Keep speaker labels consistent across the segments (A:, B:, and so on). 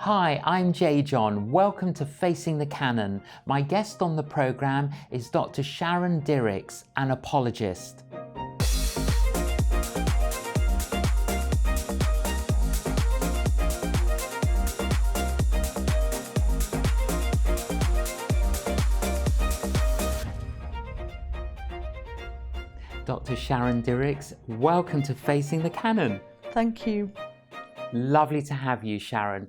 A: Hi, I'm J.John. Welcome to Facing the Canon. My guest on the programme is Dr. Sharon Dirckx, an apologist. Dr. Sharon Dirckx, welcome to Facing the Canon.
B: Thank you.
A: Lovely to have you, Sharon.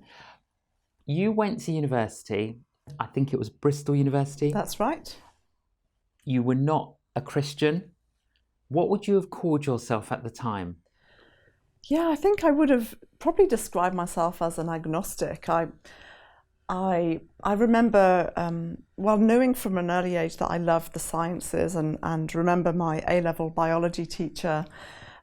A: You went to university, I think it was Bristol University.
B: That's right.
A: You were not a Christian. What would you have called yourself at the time?
B: Yeah, I think I would have probably described myself as an agnostic. I remember, knowing from an early age that I loved the sciences and remember my A-level biology teacher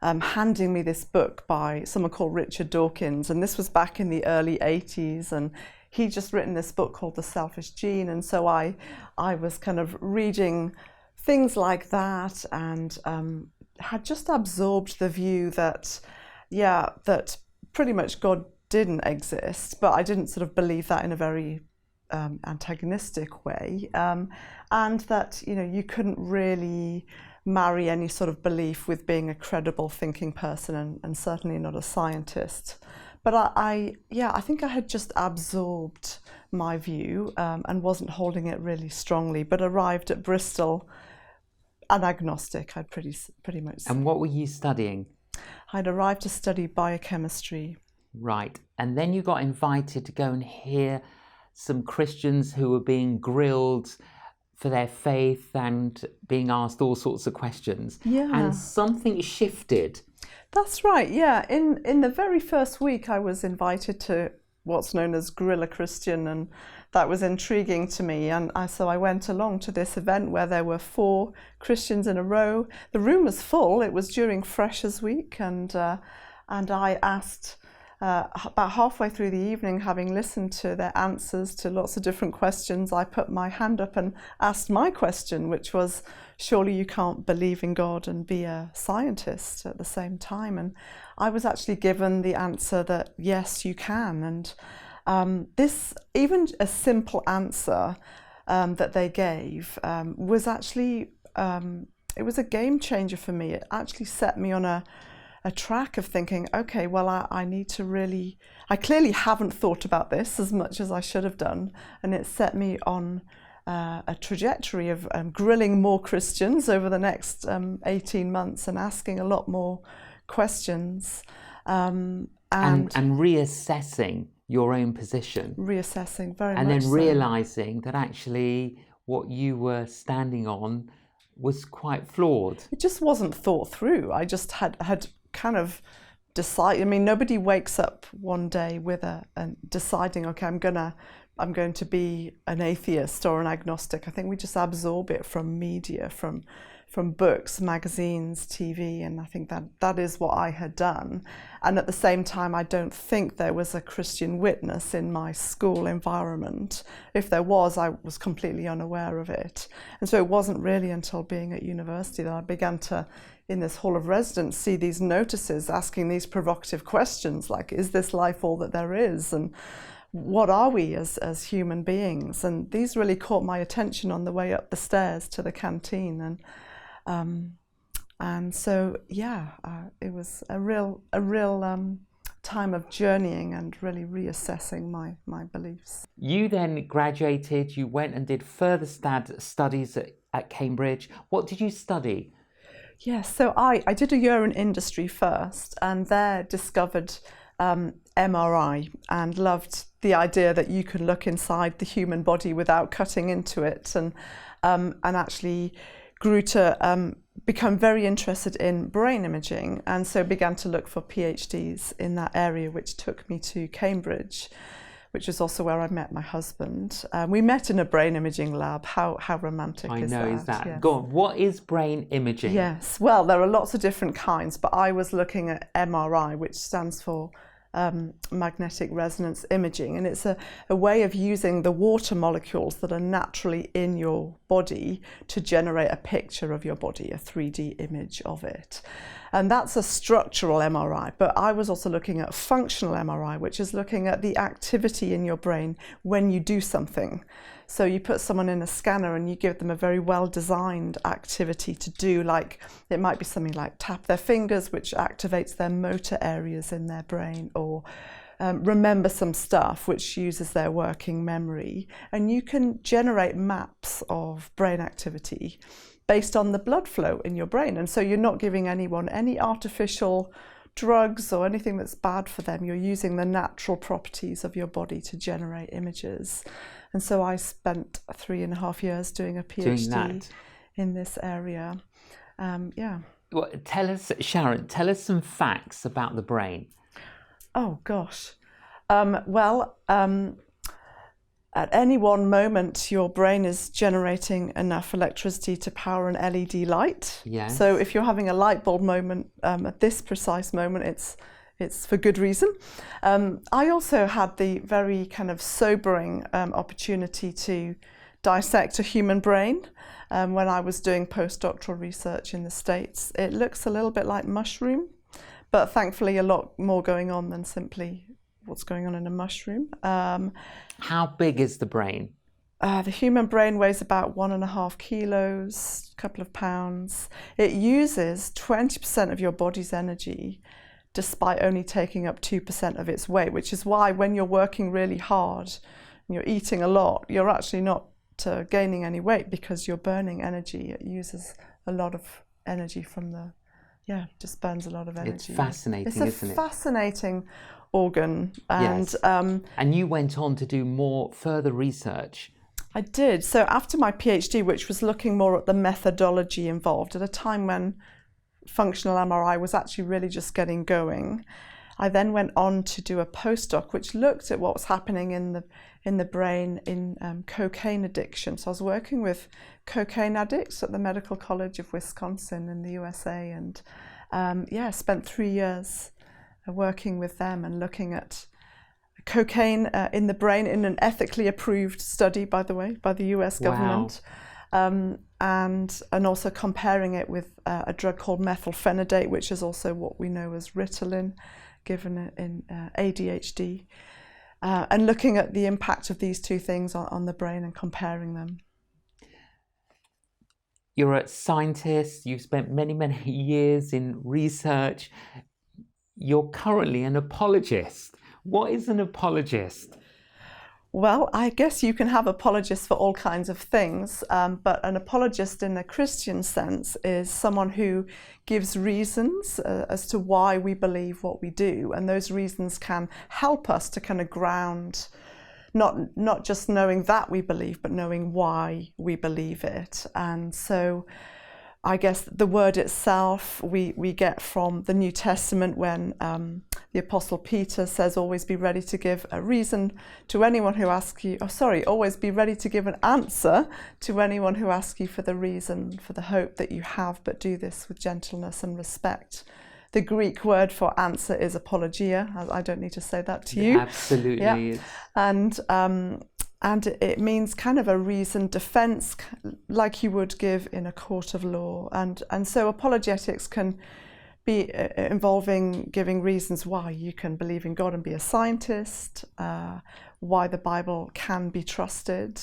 B: handing me this book by someone called Richard Dawkins, and this was back in the early 80s, and he'd just written this book called The Selfish Gene, and so I was kind of reading things like that and had just absorbed the view that, that pretty much God didn't exist, but I didn't sort of believe that in a very antagonistic way, and that, you couldn't really marry any sort of belief with being a credible thinking person and certainly not a scientist. But I think I had just absorbed my view and wasn't holding it really strongly, but arrived at Bristol an agnostic, I'd pretty much say.
A: And what were you studying?
B: I'd arrived to study biochemistry.
A: Right. And then you got invited to go and hear some Christians who were being grilled for their faith and being asked all sorts of questions.
B: Yeah.
A: And something shifted.
B: That's right, yeah. In the very first week, I was invited to what's known as Grill a Christian, and that was intriguing to me. And so I went along to this event where there were 4 Christians in a row. The room was full. It was during Freshers Week, and I asked, about halfway through the evening, having listened to their answers to lots of different questions, I put my hand up and asked my question, which was, surely you can't believe in God and be a scientist at the same time? And I was actually given the answer that yes, you can. And this, even a simple answer that they gave was actually, it was a game changer for me. It actually set me on a track of thinking, okay, well, I need to really, I clearly haven't thought about this as much as I should have done. And it set me on a trajectory of grilling more Christians over the next 18 months and asking a lot more questions. And
A: reassessing your own position.
B: Reassessing, very much
A: And then
B: so.
A: realising that actually what you were standing on was quite flawed.
B: It just wasn't thought through. I just had kind of decided. I mean, nobody wakes up one day with and deciding, okay, I'm going to be an atheist or an agnostic. I think we just absorb it from media, from books, magazines, TV, and I think that is what I had done. And at the same time, I don't think there was a Christian witness in my school environment. If there was, I was completely unaware of it. And so it wasn't really until being at university that I began to, in this hall of residence, see these notices asking these provocative questions like, is this life all that there is? And what are we as human beings? And these really caught my attention on the way up the stairs to the canteen. And so, it was a real time of journeying and really reassessing my beliefs.
A: You then graduated, you went and did further studies at Cambridge. What did you study?
B: Yes, so I did a year in industry first, and there discovered MRI and loved the idea that you could look inside the human body without cutting into it, and actually grew to become very interested in brain imaging, and so began to look for PhDs in that area, which took me to Cambridge, which is also where I met my husband. We met in a brain imaging lab. How romantic is that?
A: I know, is that?
B: Yes.
A: Go on, what is brain imaging?
B: Yes, well, there are lots of different kinds, but I was looking at MRI, which stands for magnetic resonance imaging, and it's a way of using the water molecules that are naturally in your body to generate a picture of your body, a 3D image of it. And that's a structural MRI. But I was also looking at functional MRI, which is looking at the activity in your brain when you do something. So you put someone in a scanner and you give them a very well-designed activity to do, like it might be something like tap their fingers, which activates their motor areas in their brain, or remember some stuff, which uses their working memory. And you can generate maps of brain activity based on the blood flow in your brain. And so you're not giving anyone any artificial drugs or anything that's bad for them. You're using the natural properties of your body to generate images. And so I spent 3.5 years doing a PhD in this area. Yeah.
A: Well, tell us, Sharon, tell us some facts about the brain.
B: Oh, gosh. At any one moment, your brain is generating enough electricity to power an LED light.
A: Yes.
B: So if you're having a light bulb moment at this precise moment, it's for good reason. I also had the very kind of sobering opportunity to dissect a human brain when I was doing postdoctoral research in the States. It looks a little bit like mushroom, but thankfully a lot more going on than simply what's going on in a mushroom.
A: How big is the brain?
B: The human brain weighs about 1.5 kilos, a couple of pounds. It uses 20% of your body's energy, despite only taking up 2% of its weight, which is why when you're working really hard and you're eating a lot, you're actually not gaining any weight because you're burning energy. It uses a lot of energy from just burns a lot of energy.
A: It's fascinating, isn't it?
B: It's a fascinating organ. And,
A: yes. And you went on to do more further research.
B: I did. So after my PhD, which was looking more at the methodology involved, at a time when functional MRI was actually really just getting going, I then went on to do a postdoc, which looked at what was happening in the brain in cocaine addiction. So I was working with cocaine addicts at the Medical College of Wisconsin in the USA, and spent 3 years working with them and looking at cocaine in the brain in an ethically approved study, by the way, by the US government.
A: Wow.
B: And also comparing it with a drug called methylphenidate, which is also what we know as Ritalin, given in ADHD, and looking at the impact of these two things on the brain and comparing them.
A: You're a scientist, you've spent many, many years in research. You're currently an apologist. What is an apologist?
B: Well, I guess you can have apologists for all kinds of things, but an apologist in a Christian sense is someone who gives reasons as to why we believe what we do, and those reasons can help us to kind of ground, not just knowing that we believe, but knowing why we believe it. And so I guess the word itself we get from the New Testament when the Apostle Peter says, always be ready to give a reason to anyone who asks you, always be ready to give an answer to anyone who asks you for the reason, for the hope that you have, but do this with gentleness and respect. The Greek word for answer is apologia. I don't need to say that to you.
A: Absolutely.
B: Yeah. And it means kind of a reasoned defense, like you would give in a court of law. And so apologetics can be involving giving reasons why you can believe in God and be a scientist, why the Bible can be trusted,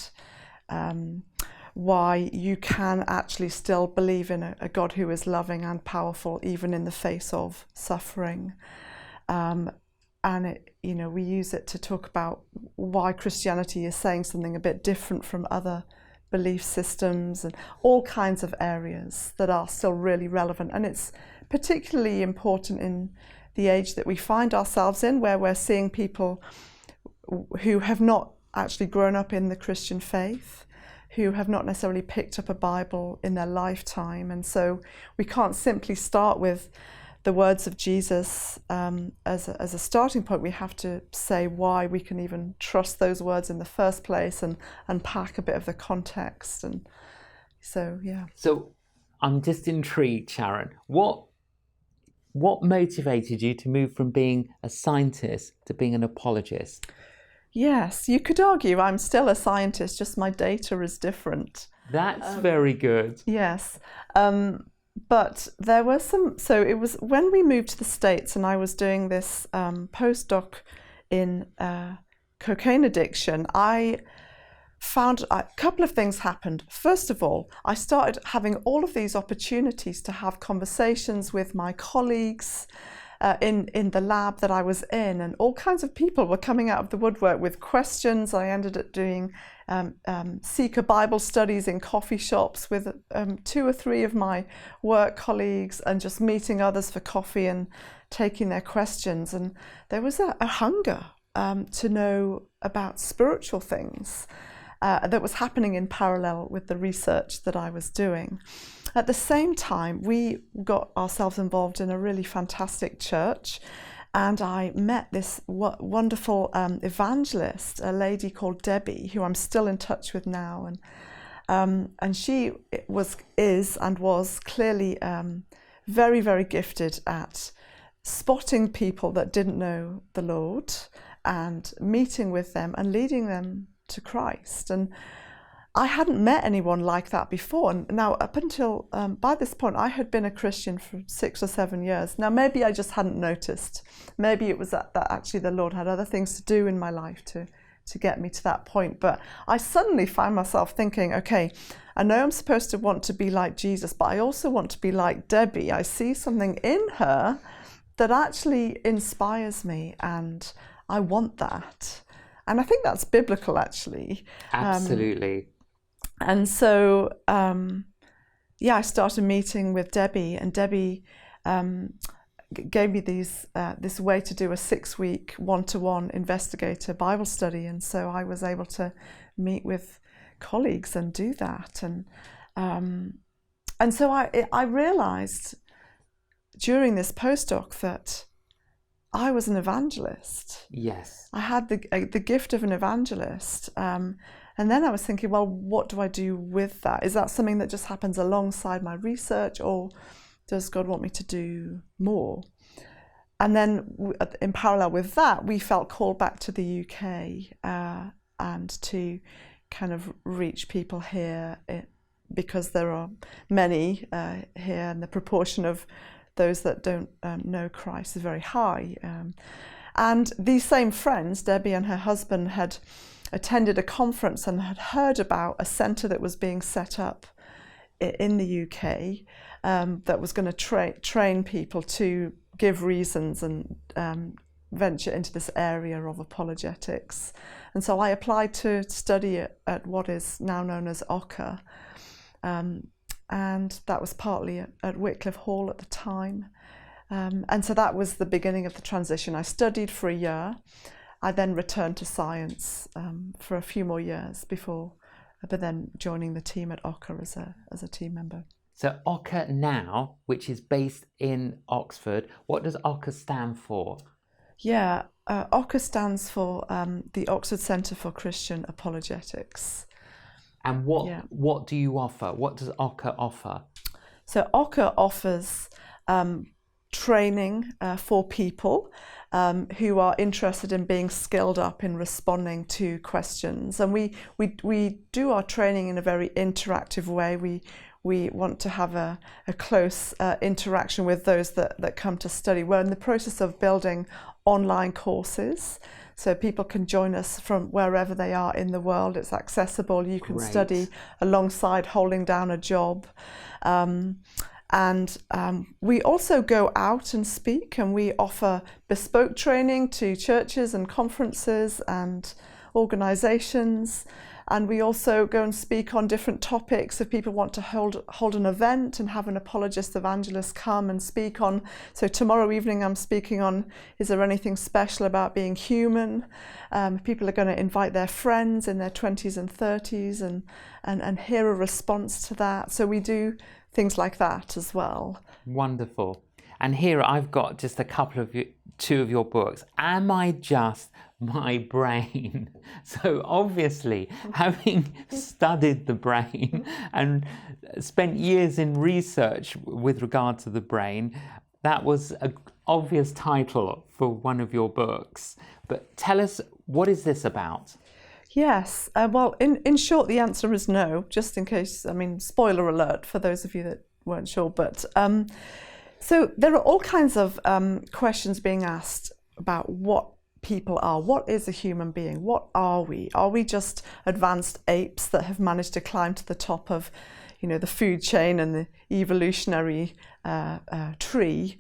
B: why you can actually still believe in a God who is loving and powerful, even in the face of suffering. And we use it to talk about why Christianity is saying something a bit different from other belief systems, and all kinds of areas that are still really relevant. And it's particularly important in the age that we find ourselves in, where we're seeing people who have not actually grown up in the Christian faith, who have not necessarily picked up a Bible in their lifetime. And so we can't simply start with the words of Jesus as a starting point. We have to say why we can even trust those words in the first place and unpack a bit of the context. And so, yeah.
A: So I'm just intrigued, Sharon. What motivated you to move from being a scientist to being an apologist?
B: Yes, you could argue I'm still a scientist, just my data is different.
A: That's very good.
B: Yes. but there were some, so it was when we moved to the States and I was doing this postdoc in cocaine addiction, I found a couple of things happened. First of all, I started having all of these opportunities to have conversations with my colleagues in the lab that I was in, and all kinds of people were coming out of the woodwork with questions. I ended up doing seeker Bible studies in coffee shops with 2 or 3 of my work colleagues, and just meeting others for coffee and taking their questions. And there was a hunger to know about spiritual things that was happening in parallel with the research that I was doing. At the same time, we got ourselves involved in a really fantastic church, and I met this wonderful evangelist, a lady called Debbie, who I'm still in touch with now, and she was clearly very, very gifted at spotting people that didn't know the Lord and meeting with them and leading them to Christ. And I hadn't met anyone like that before. And now, up until by this point, I had been a Christian for 6 or 7 years. Now, maybe I just hadn't noticed. Maybe it was that actually the Lord had other things to do in my life to get me to that point. But I suddenly found myself thinking, okay, I know I'm supposed to want to be like Jesus, but I also want to be like Debbie. I see something in her that actually inspires me, and I want that. And I think that's biblical, actually.
A: Absolutely.
B: And so, I started meeting with Debbie, and Debbie gave me this way to do a 6-week one-to-one investigator Bible study. And so I was able to meet with colleagues and do that. And so I realized during this postdoc that I was an evangelist.
A: Yes.
B: I had the gift of an evangelist. And then I was thinking, well, what do I do with that? Is that something that just happens alongside my research, or does God want me to do more? And then in parallel with that, we felt called back to the UK and to kind of reach people here, because there are many here, and the proportion of those that don't know Christ is very high. And these same friends, Debbie and her husband, had attended a conference and had heard about a centre that was being set up in the UK that was going to train people to give reasons and venture into this area of apologetics. And so I applied to study at what is now known as OCCA, and that was partly at Wycliffe Hall at the time. And so that was the beginning of the transition. I studied for a year. I then returned to science for a few more years but then joining the team at OCCA as a team member.
A: So OCCA now, which is based in Oxford, what does OCCA stand for?
B: Yeah, OCCA stands for the Oxford Centre for Christian Apologetics.
A: And what do you offer? What does OCCA offer?
B: So OCCA offers training for people who are interested in being skilled up in responding to questions. And we do our training in a very interactive way. We want to have a close interaction with those that come to study. We're in the process of building online courses, so people can join us from wherever they are in the world. It's accessible. You can study alongside holding down a job. And we also go out and speak, and we offer bespoke training to churches and conferences and organizations. And we also go and speak on different topics. If people want to hold an event and have an apologist evangelist come and speak on, so tomorrow evening I'm speaking on, is there anything special about being human? People are going to invite their friends in their 20s and 30s and hear a response to that. So we do things like that as well.
A: Wonderful. And here I've got just a couple of two of your books. Am I just my brain? So obviously, having studied the brain and spent years in research with regard to the brain, that was an obvious title for one of your books. But tell us, what is this about?
B: Yes, well, in short, the answer is no, just in case, spoiler alert for those of you that weren't sure. But so there are all kinds of questions being asked about what people are. What is a human being? What are we? Are we just advanced apes that have managed to climb to the top of, the food chain and the evolutionary tree?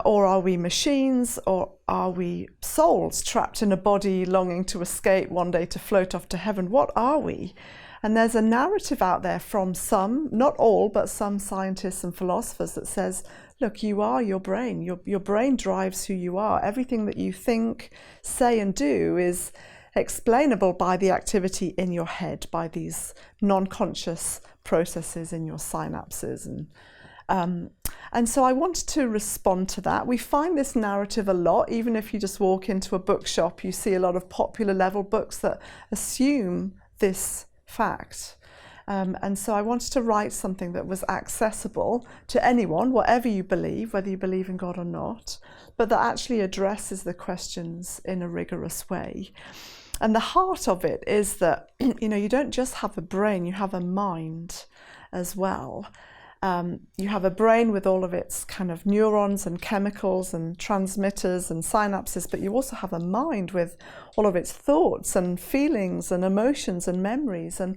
B: Or are we machines? Or are we souls trapped in a body longing to escape one day to float off to heaven? What are we? And there's a narrative out there from some, not all, but some scientists and philosophers that says, look, you are your brain. Your brain drives who you are. Everything that you think, say, and do is explainable by the activity in your head, by these non-conscious processes in your synapses. And so I wanted to respond to that. We find this narrative a lot. Even if you just walk into a bookshop, you see a lot of popular level books that assume this fact. And so I wanted to write something that was accessible to anyone, whatever you believe, whether you believe in God or not, but that actually addresses the questions in a rigorous way. And the heart of it is that, you don't just have a brain, you have a mind as well. You have a brain with all of its kind of neurons and chemicals and transmitters and synapses, but you also have a mind with all of its thoughts and feelings and emotions and memories. And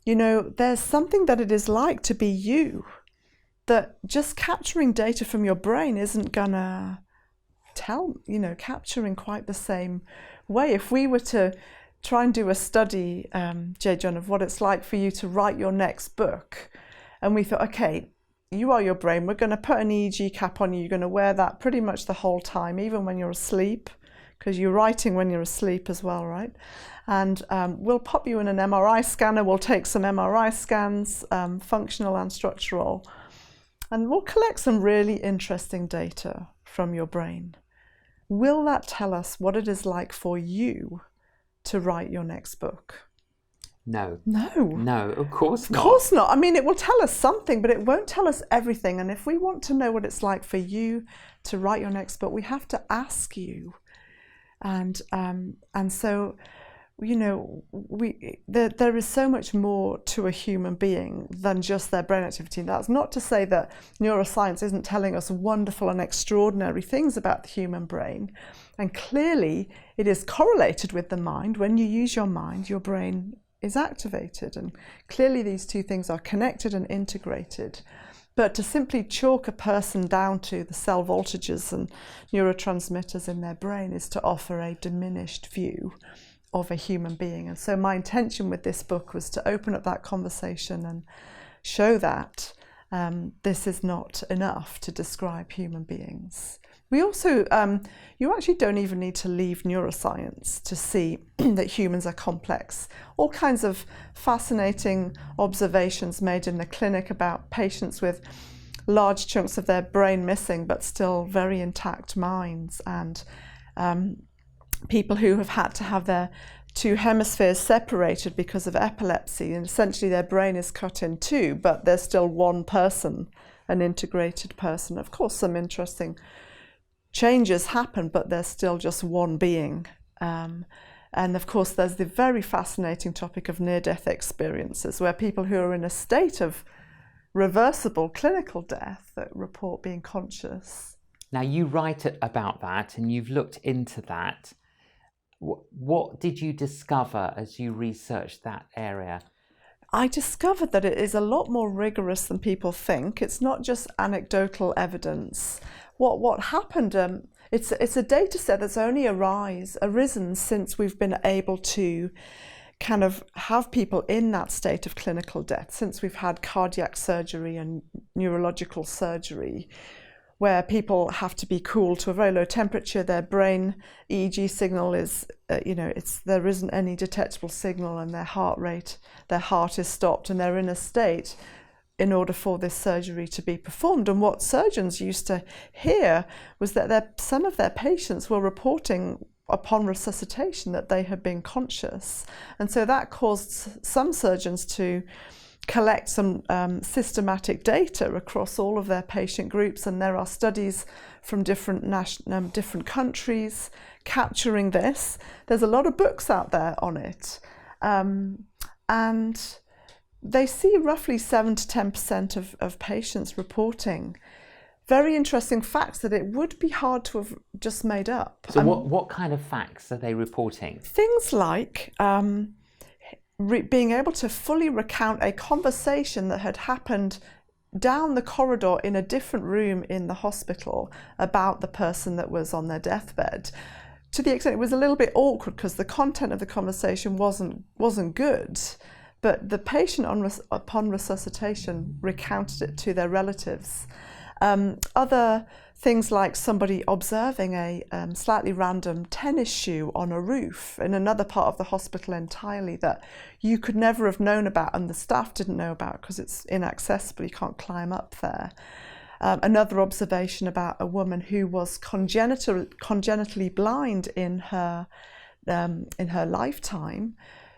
B: there's something that it is like to be you, that just capturing data from your brain isn't gonna capture in quite the same way. If we were to try and do a study, J.John, of what it's like for you to write your next book, and we thought, okay, you are your brain, we're going to put an EEG cap on you, you're going to wear that pretty much the whole time, even when you're asleep, because you're writing when you're asleep as well, right? And we'll pop you in an MRI scanner, we'll take some MRI scans, functional and structural, and we'll collect some really interesting data from your brain. Will that tell us what it is like for you to write your next book?
A: No.
B: No.
A: No, of course not.
B: Of course not. I mean, it will tell us something, but it won't tell us everything. And if we want to know what it's like for you to write your next book, we have to ask you. And so, there is so much more to a human being than just their brain activity. That's not to say that neuroscience isn't telling us wonderful and extraordinary things about the human brain. And clearly, it is correlated with the mind. When you use your mind, your brain is activated. And clearly, these two things are connected and integrated. But to simply chalk a person down to the cell voltages and neurotransmitters in their brain is to offer a diminished view of a human being. And so my intention with this book was to open up that conversation and show that this is not enough to describe human beings. We also, you actually don't even need to leave neuroscience to see that humans are complex. All kinds of fascinating observations made in the clinic about patients with large chunks of their brain missing but still very intact minds, and people who have had to have their two hemispheres separated because of epilepsy, and essentially their brain is cut in two, but they're still one person, an integrated person. Of course, some interesting changes happen, but they're still just one being. And of course, there's the very fascinating topic of near-death experiences, where people who are in a state of reversible clinical death that report being conscious.
A: Now, you write about that, and you've looked into that. What did you discover as you researched that area?
B: I discovered that it is a lot more rigorous than people think. It's not just anecdotal evidence. What happened, it's a data set that's only arisen since we've been able to kind of have people in that state of clinical death, since we've had cardiac surgery and neurological surgery, where people have to be cooled to a very low temperature. Their brain EEG signal is, there isn't any detectable signal, and their heart is stopped, and they're in a state in order for this surgery to be performed. And what surgeons used to hear was that some of their patients were reporting upon resuscitation that they had been conscious. And so that caused some surgeons to collect some systematic data across all of their patient groups, and there are studies from different countries capturing this. There's a lot of books out there on it, and they see roughly 7 to 10% of patients reporting very interesting facts that it would be hard to have just made up.
A: So what kind of facts are they reporting?
B: Things like being able to fully recount a conversation that had happened down the corridor in a different room in the hospital about the person that was on their deathbed, to the extent it was a little bit awkward because the content of the conversation wasn't good, but the patient upon resuscitation recounted it to their relatives. Other things like somebody observing a slightly random tennis shoe on a roof in another part of the hospital entirely that you could never have known about and the staff didn't know about because it's inaccessible, you can't climb up there. Another observation about a woman who was congenitally blind in her lifetime,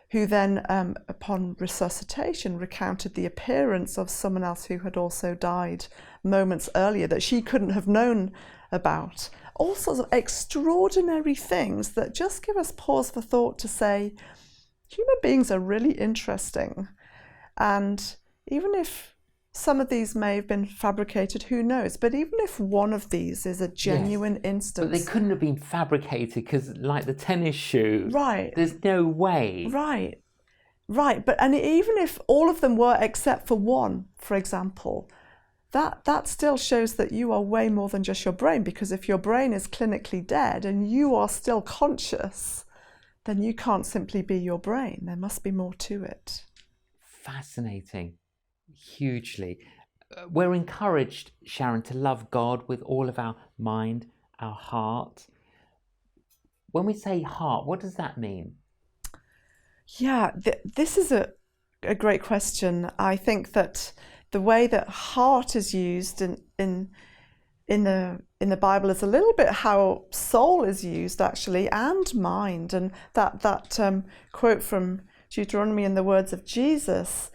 B: who then, upon resuscitation, recounted the appearance of someone else who had also died moments earlier that she couldn't have known about. All sorts of extraordinary things that just give us pause for thought to say, human beings are really interesting. And even if some of these may have been fabricated, who knows? But even if one of these is a genuine instance...
A: But they couldn't have been fabricated because, like the tennis shoe,
B: right?
A: There's no way.
B: Right. But and even if all of them were except for one, for example, that still shows that you are way more than just your brain, because if your brain is clinically dead and you are still conscious, then you can't simply be your brain. There must be more to it.
A: Fascinating. Hugely. We're encouraged, Sharon, to love God with all of our mind, our heart. When we say heart, what does that mean?
B: Yeah, this is a great question. I think that the way that heart is used in the Bible is a little bit how soul is used actually, and mind. And that quote from Deuteronomy in the words of Jesus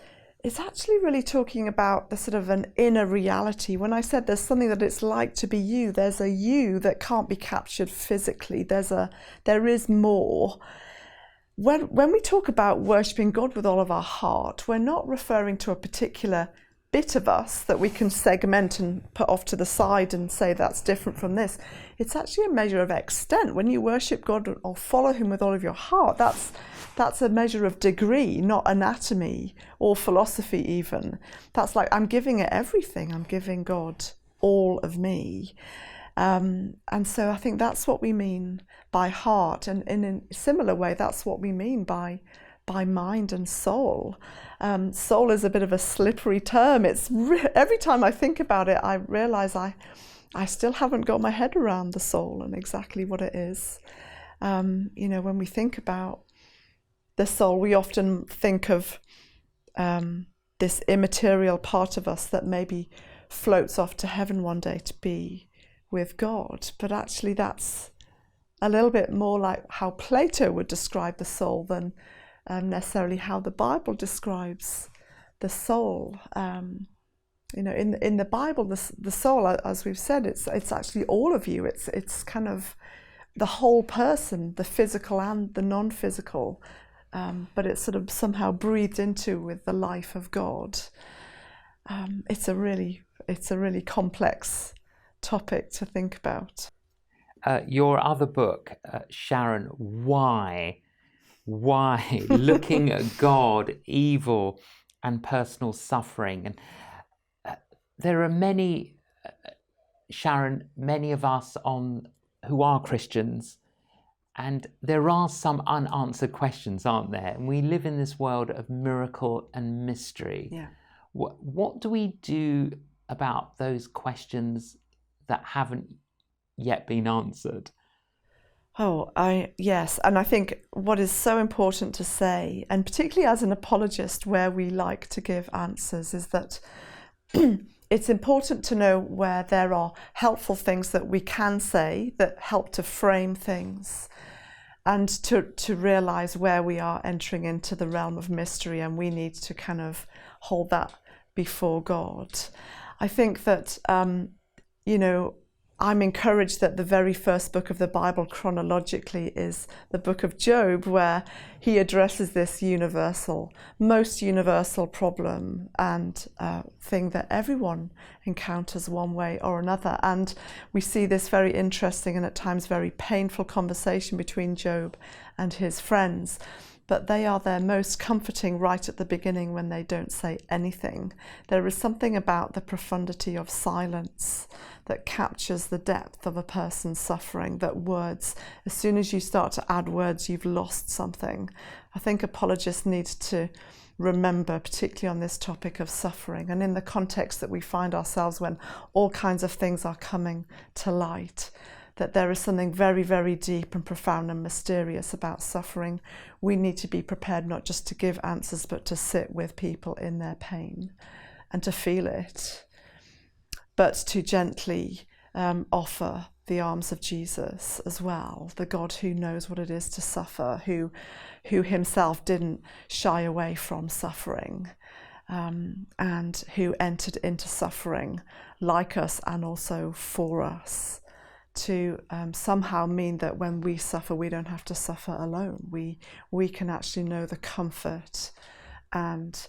B: is actually really talking about the sort of an inner reality. When I said there's something that it's like to be you, there's a you that can't be captured physically. There is more. When we talk about worshipping God with all of our heart, we're not referring to a particular bit of us that we can segment and put off to the side and say that's different from this. It's actually a measure of extent. When you worship God or follow him with all of your heart, that's a measure of degree, not anatomy or philosophy even. That's like, I'm giving it everything. I'm giving God all of me. And so I think that's what we mean by heart. And in a similar way, that's what we mean by mind and soul. Soul is a bit of a slippery term. Every time I think about it, I realize I still haven't got my head around the soul and exactly what it is. When we think about the soul, we often think of this immaterial part of us that maybe floats off to heaven one day to be with God. But actually that's a little bit more like how Plato would describe the soul than necessarily how the Bible describes the soul. In the Bible, the soul, as we've said, it's actually all of you. It's kind of the whole person, the physical and the non-physical, but it's sort of somehow breathed into with the life of God. It's a really complex topic to think about.
A: Your other book, Sharon, Why? Looking at God, evil, and personal suffering. And there are many, Sharon, many of us who are Christians, and there are some unanswered questions, aren't there? And we live in this world of miracle and mystery.
B: Yeah.
A: What do we do about those questions that haven't yet been answered?
B: Yes, and I think what is so important to say, and particularly as an apologist where we like to give answers, is that it's important to know where there are helpful things that we can say that help to frame things, and to realize where we are entering into the realm of mystery, and we need to kind of hold that before God. I think that, I'm encouraged that the very first book of the Bible chronologically is the book of Job, where he addresses this most universal problem and thing that everyone encounters one way or another. And we see this very interesting and at times very painful conversation between Job and his friends. But they are their most comforting right at the beginning when they don't say anything. There is something about the profundity of silence that captures the depth of a person's suffering, that words, as soon as you start to add words, you've lost something. I think apologists need to remember, particularly on this topic of suffering, and in the context that we find ourselves when all kinds of things are coming to light, that there is something very, very deep and profound and mysterious about suffering. We need to be prepared not just to give answers, but to sit with people in their pain and to feel it, but to gently offer the arms of Jesus as well, the God who knows what it is to suffer, who himself didn't shy away from suffering, and who entered into suffering like us and also for us, to somehow mean that when we suffer, we don't have to suffer alone. We can actually know the comfort and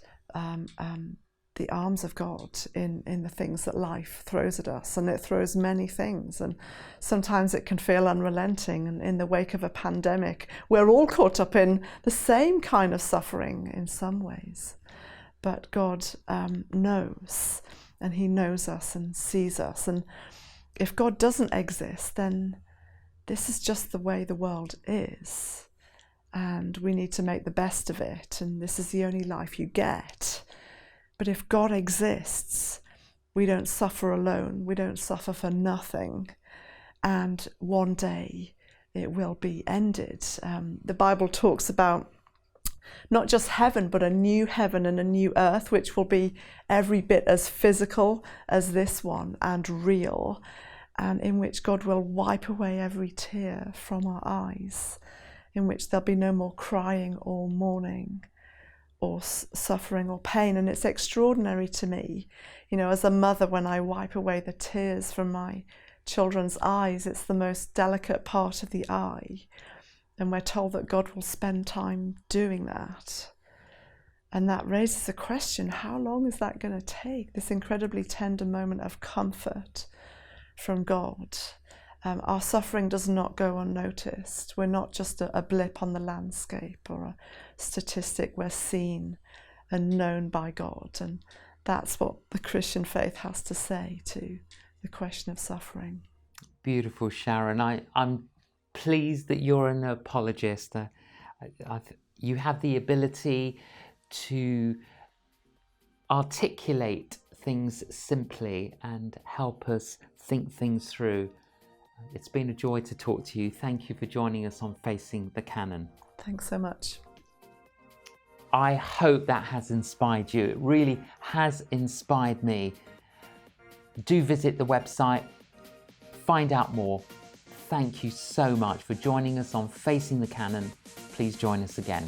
B: the arms of God in the things that life throws at us. And it throws many things, and sometimes it can feel unrelenting. And in the wake of a pandemic, we're all caught up in the same kind of suffering in some ways. But God knows, and he knows us and sees us. And if God doesn't exist, then this is just the way the world is. And we need to make the best of it. And this is the only life you get. But if God exists, we don't suffer alone. We don't suffer for nothing. And one day it will be ended. The Bible talks about not just heaven, but a new heaven and a new earth, which will be every bit as physical as this one and real, and in which God will wipe away every tear from our eyes, in which there'll be no more crying or mourning or suffering or pain. And it's extraordinary to me, as a mother, when I wipe away the tears from my children's eyes, it's the most delicate part of the eye. And we're told that God will spend time doing that. And that raises the question, how long is that going to take? This incredibly tender moment of comfort from God. Our suffering does not go unnoticed. We're not just a blip on the landscape or a statistic. We're seen and known by God. And that's what the Christian faith has to say to the question of suffering.
A: Beautiful, Sharon. I'm pleased that you're an apologist. You have the ability to articulate things simply and help us think things through. It's been a joy to talk to you. Thank you for joining us on Facing the Canon.
B: Thanks so much.
A: I hope that has inspired you. It really has inspired me. Do visit the website, find out more. Thank you so much for joining us on Facing the Canon. Please join us again.